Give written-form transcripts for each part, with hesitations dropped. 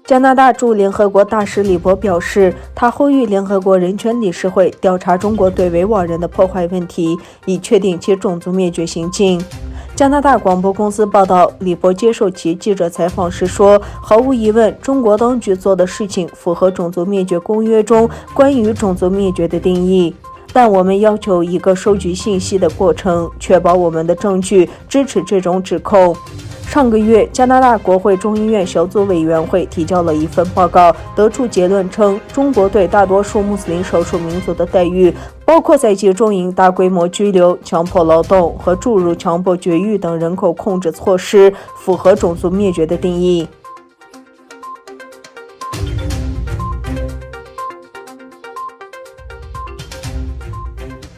加拿大驻联合国大使李博表示，他呼吁联合国人权理事会调查中国对维吾尔人的破坏问题，以确定其种族灭绝行径。加拿大广播公司报道，李博接受其记者采访时说，毫无疑问，中国当局做的事情符合种族灭绝公约中关于种族灭绝的定义，但我们要求一个收集信息的过程，确保我们的证据支持这种指控。上个月，加拿大国会众议院小组委员会提交了一份报告，得出结论称，中国对大多数穆斯林少数民族的待遇，包括在集中营大规模拘留、强迫劳动和注入强迫绝育等人口控制措施，符合种族灭绝的定义。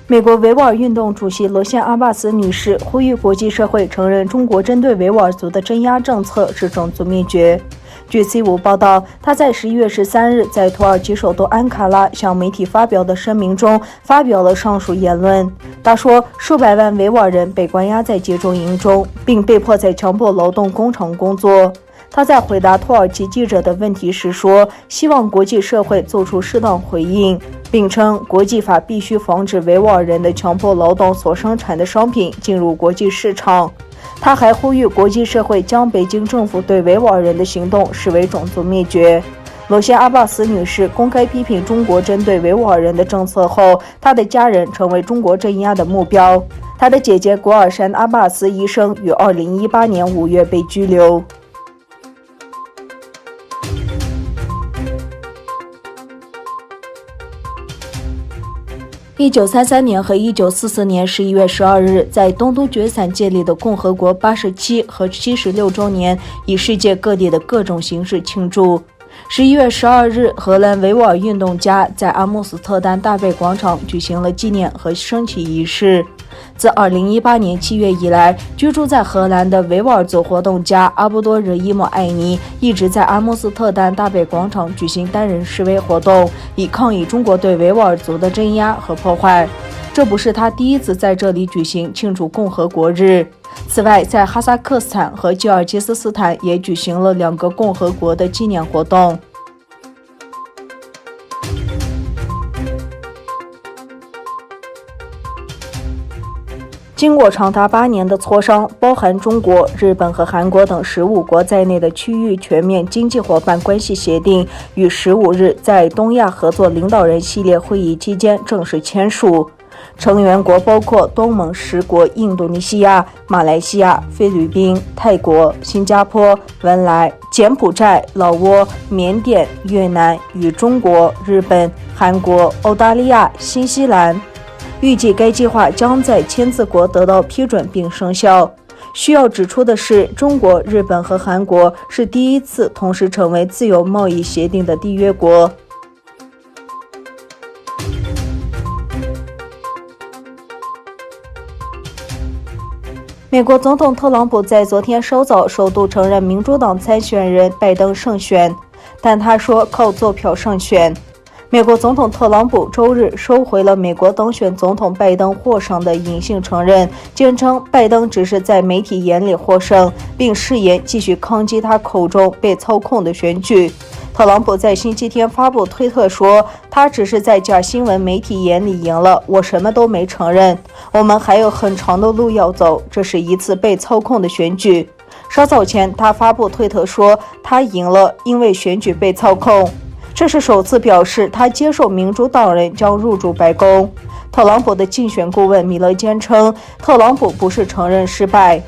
美国维吾尔运动主席罗谢阿巴斯女士呼吁国际社会承认中国针对维吾尔族的镇压政策是种族灭绝。据 C5 报道，她在11月13日在土耳其首都安卡拉向媒体发表的声明中发表了上述言论。她说，数百万维吾尔人被关押在集中营中，并被迫在强迫劳动工厂工作。他在回答土耳其记者的问题时说，希望国际社会做出适当回应，并称国际法必须防止维吾尔人的强迫劳动所生产的商品进入国际市场。他还呼吁国际社会将北京政府对维吾尔人的行动视为种族灭绝。罗谢阿巴斯女士公开批评中国针对维吾尔人的政策后，她的家人成为中国镇压的目标。她的姐姐果尔山阿巴斯医生于2018年5月被拘留。1933年和1944年11月12日，在东突厥散建立的共和国87和76周年，以世界各地的各种形式庆祝。11月12日，荷兰维吾尔运动家在阿姆斯特丹大贝广场举行了纪念和升旗仪式。自2018年7月以来，居住在荷兰的维吾尔族活动家阿布多·惹伊莫·艾尼一直在阿姆斯特丹大贝广场举行单人示威活动，以抗议中国对维吾尔族的镇压和破坏。这不是他第一次在这里举行庆祝共和国日。此外，在哈萨克斯坦和吉尔吉斯斯坦也举行了2个共和国的纪念活动。经过长达8年的磋商，包含中国、日本和韩国等15国在内的区域全面经济伙伴关系协定于15日在东亚合作领导人系列会议期间正式签署。成员国包括东盟10国、印度尼西亚、马来西亚、菲律宾、泰国、新加坡、文莱、柬埔寨、老挝、缅甸、越南与中国、日本、韩国、澳大利亚、新西兰。预计该计划将在签字国得到批准并生效。需要指出的是，中国、日本和韩国是第一次同时成为自由贸易协定的缔约国。美国总统特朗普在昨天稍早首度承认民主党参选人拜登胜选，但他说靠坐票胜选。美国总统特朗普周日收回了美国当选总统拜登获胜的隐性承认，坚称拜登只是在媒体眼里获胜，并誓言继续抗击他口中被操控的选举。特朗普在星期天发布推特说，他只是在假新闻媒体眼里赢了，我什么都没承认，我们还有很长的路要走，这是一次被操控的选举。稍早前他发布推特说他赢了，因为选举被操控。这是首次表示他接受民主党人将入驻白宫。特朗普的竞选顾问米勒坚称，特朗普不是承认失败。